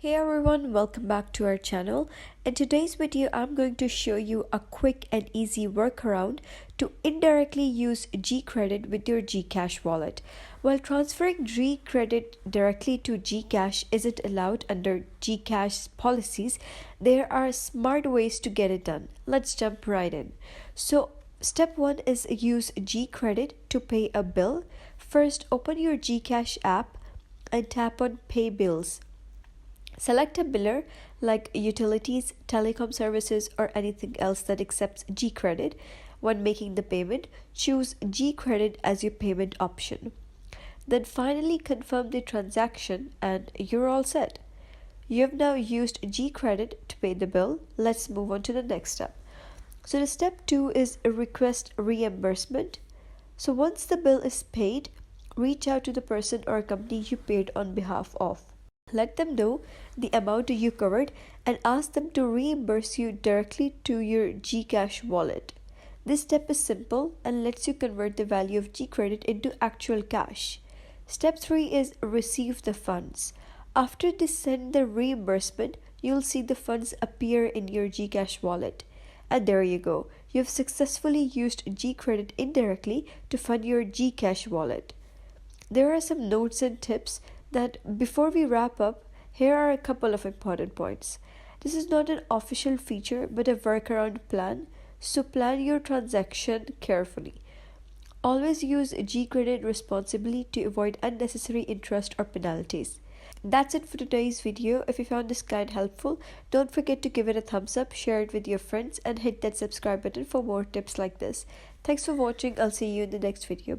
Hey everyone, welcome back to our channel. In today's video, I'm going to show you a quick and easy workaround to indirectly use GCredit with your GCash wallet. While transferring GCredit directly to GCash isn't allowed under GCash policies, there are smart ways to get it done. Let's jump right in. So, step 1 is use GCredit to pay a bill. First, open your GCash app and tap on Pay Bills. Select a biller like utilities, telecom services, or anything else that accepts GCredit. When making the payment, choose GCredit as your payment option. Then finally confirm the transaction and you're all set. You have now used GCredit to pay the bill. Let's move on to the next step. So the step 2 is request reimbursement. So once the bill is paid, reach out to the person or company you paid on behalf of. Let them know the amount you covered and ask them to reimburse you directly to your GCash wallet. This step is simple and lets you convert the value of GCredit into actual cash. Step 3 is receive the funds. After they send the reimbursement, you'll see the funds appear in your GCash wallet. And there you go. You've successfully used GCredit indirectly to fund your GCash wallet. There are some notes and tips that before we wrap up, here are a couple of important points. This is not an official feature but a workaround plan, so plan your transaction carefully. Always use GCredit responsibly to avoid unnecessary interest or penalties. That's it for today's video. If you found this guide helpful, don't forget to give it a thumbs up, share it with your friends, and hit that subscribe button for more tips like this. Thanks for watching. I'll see you in the next video.